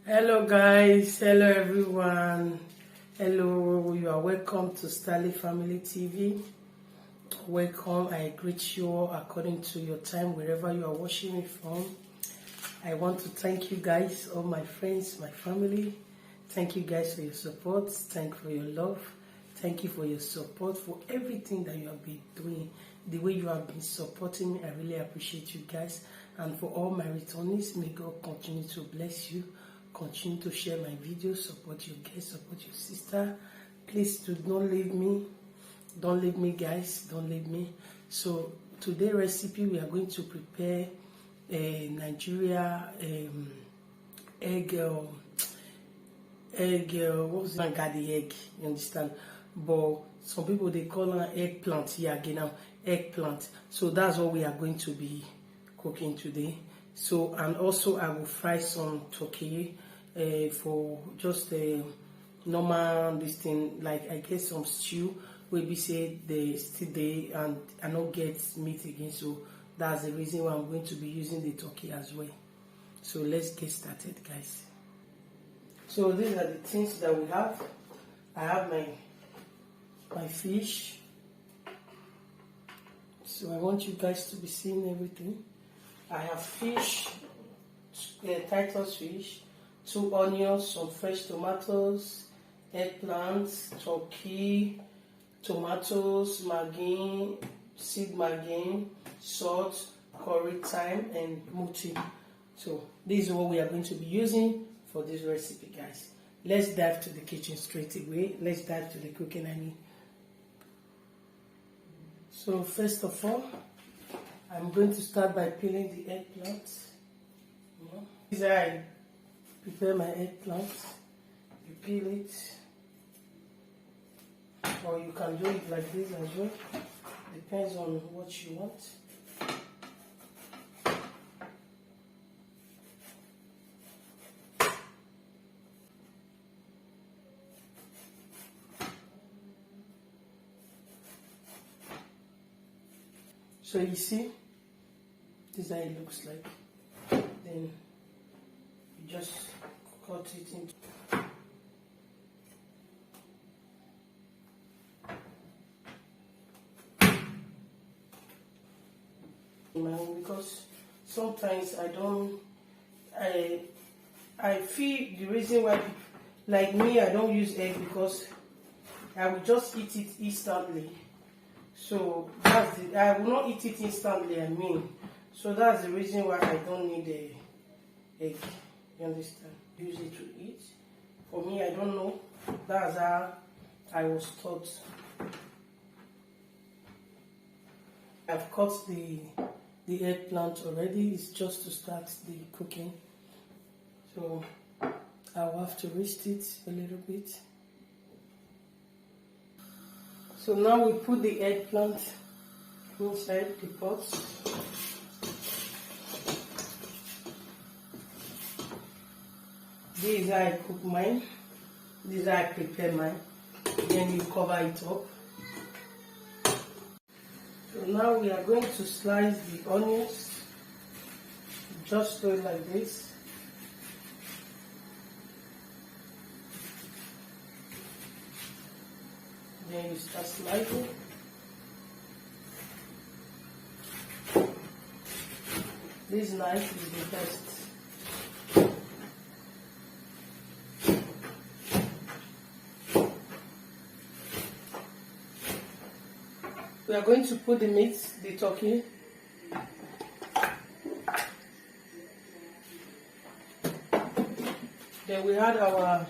Hello guys, hello everyone, hello, you are welcome to Starley Family TV. Welcome, I greet you all according to your time wherever you are watching me from. I want to thank you guys, all my friends, my family. Thank you guys for your support, thank you for your love, thank you for your support, for everything that you have been doing, the way you have been supporting me. I really appreciate you guys. And for all my returnees, may God continue to bless you. Continue to share my videos, support your guests, support your sister. Please do not leave me. Don't leave me, guys. Don't leave me. So today's recipe, we are going to prepare a Nigeria what's that? Got the egg, you understand? But some people they call it eggplant. Here again now, eggplant. So that's what we are going to be cooking today. So, and also I will fry some turkey for just a normal this thing, like I get some stew where we say they still day and I don't get meat again. So that's the reason why I'm going to be using the turkey as well. So let's get started, guys. So these are the things that we have. I have my fish. So I want you guys to be seeing everything. I have fish, Titus fish, 2 onions, some fresh tomatoes, eggplants, turkey, tomatoes, maggi, seed maggi, salt, curry, thyme, and muti. So this is what we are going to be using for this recipe, guys. Let's dive to the kitchen straight away. Let's dive to the cooking, I mean. So first of all, I'm going to start by peeling the eggplant. This is how I prepare my eggplant. You peel it, or you can do it like this as well. Depends on what you want. So you see, this is how it looks like. Then you just cut it into. Because sometimes I feel the reason why, like me, I don't use egg because I will just eat it instantly. So that's I will not eat it instantly, I mean. So that's the reason why I don't need a egg. You understand? Use it to eat. For me, I don't know. That's how I was taught. I've cut the eggplant already. It's just to start the cooking. So I'll have to roast it a little bit. So now we put the eggplant inside the pot. This is how I cook mine. This is how I prepare mine. Then you cover it up. So now we are going to slice the onions. Just do it like this. Then you start slicing. This knife is the best. We are going to put the meat, the turkey. Then we had our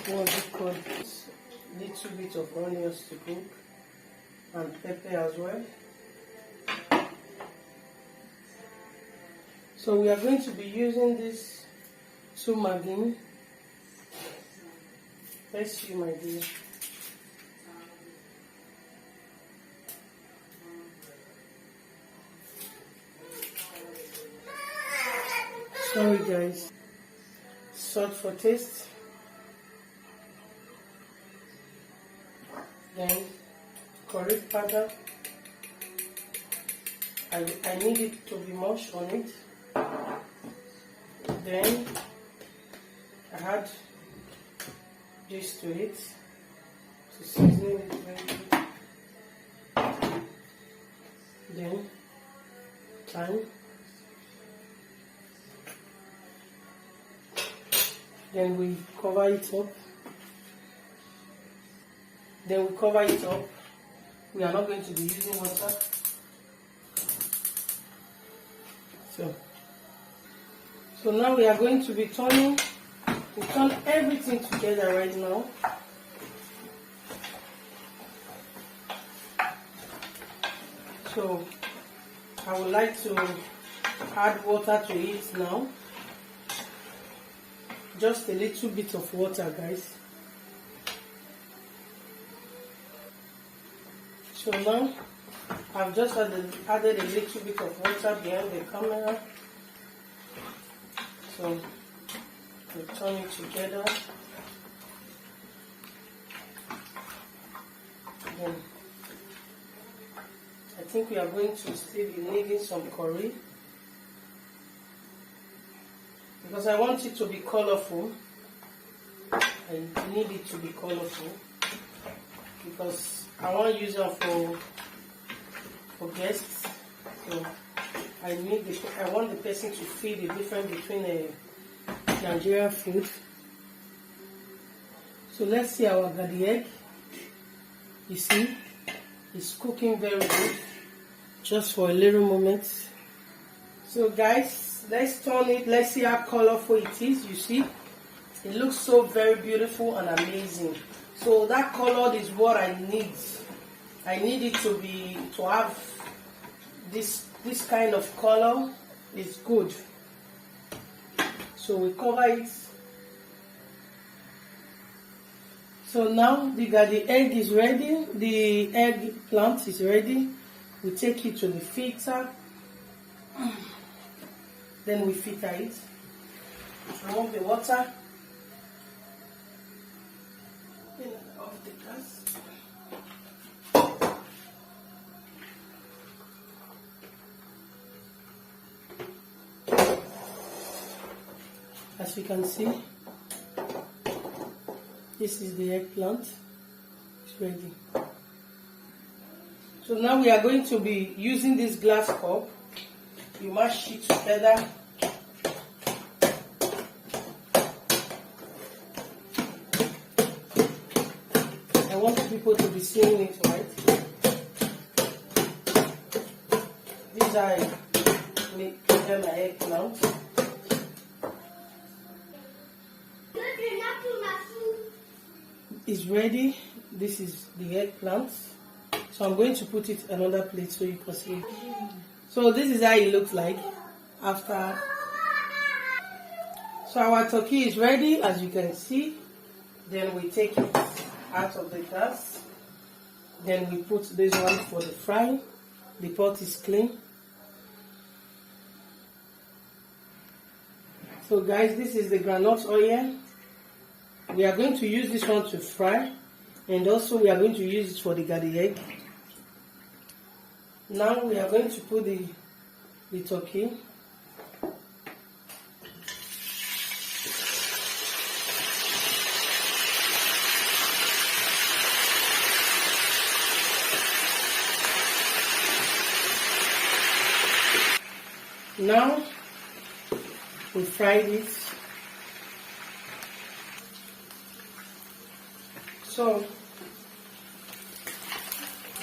what's it called? Little bit of onions to cook and pepper as well. So we are going to be using this 2 maggi. Let's see, my dear. Sorry guys. Salt for taste. Then curry powder. I need it to be much on it. Then I add this to it to season it very good. Then thyme. Then we cover it up. We are not going to be using water. So now we are going to be turning. We turn everything together right now. So I would like to add water to it now. Just a little bit of water, guys. So now I've just added a little bit of water behind the camera. So we turn it together. Then I think we are going to still be needing some curry, because I want it to be colorful. I need it to be colorful because I want to use it for guests. So I want the person to feel the difference between a Nigerian food. So let's see our garden egg. You see, it's cooking very good. Just for a little moment. So guys, let's turn it. Let's see how colorful it is. You see, it looks so very beautiful and amazing. So that color is what I need. I need it to have this kind of color. It's good. So we cover it. So now the egg is ready. The eggplant is ready. We take it to the filter. Then we filter it. Remove the water. Off the gas. As you can see, this is the eggplant. It's ready. So now we are going to be using this glass cup. You mash it together. I want people to be seeing it, right? These are my eggplant. It's ready. This is the eggplant. So I'm going to put it in another plate so you can see it. So this is how it looks like after. So our turkey is ready, as you can see. Then we take it out of the gas. Then we put this one for the frying. The pot is clean. So guys, this is the groundnut oil. We are going to use this one to fry, and also we are going to use it for the garden egg. Now we are going to put the turkey. Now we fry this. So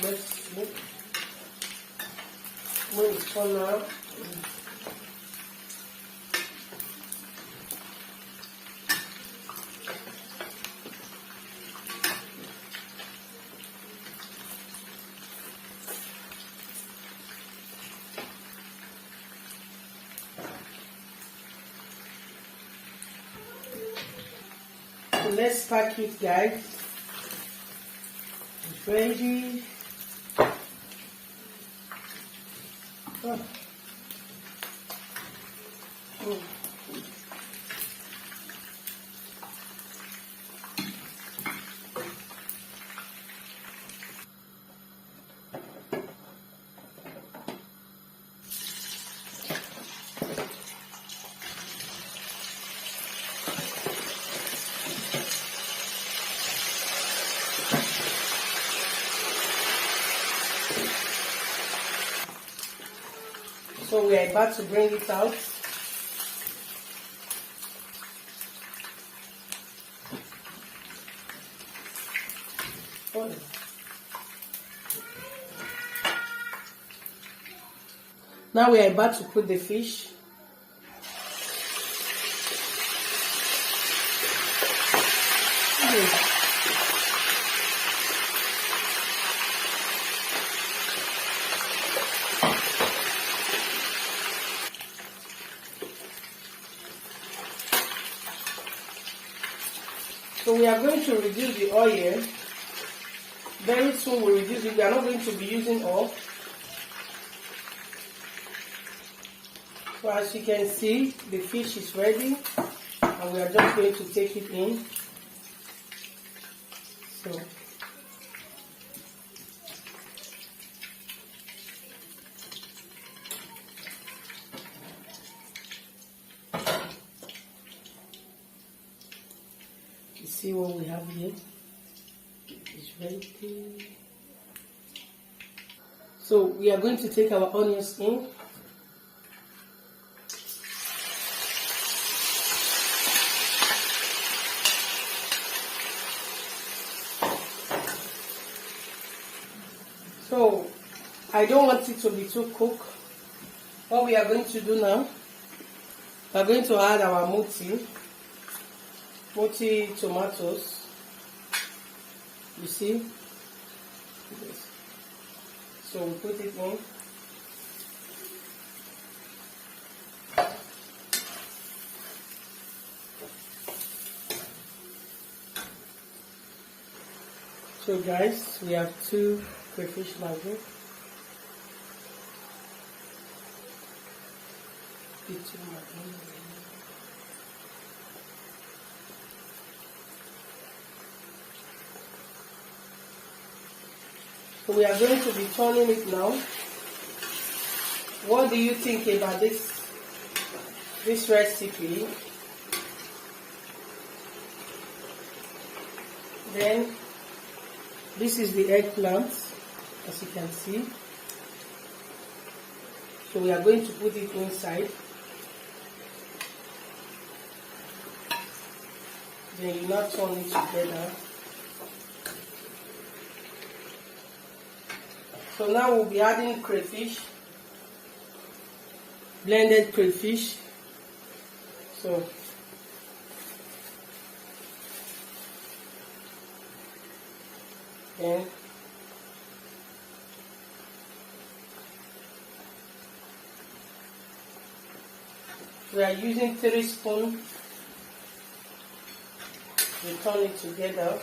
let's look. When it's turn out, so let's pack it, guys. It's ready. Oh. Oh. So we are about to bring it out. Now we are about to put the fish. So we are going to reduce the oil. Very soon we'll reduce it. We are not going to be using oil. So as you can see, the fish is ready and we are just going to take it in. So you see what we have here? It's ready. So we are going to take our onions in. So I don't want it to be too cooked. What we are going to do now, we are going to add our moti tomatoes. You see? Yes. So we put it in. So guys, we have 2 crayfish maggi. So we are going to be turning it now. What do you think about this recipe? Then this is the eggplant, as you can see. So we are going to put it inside. Then you now turn it together. So now we'll be adding crayfish, blended crayfish. So then we are using 3 spoons. We turn it together.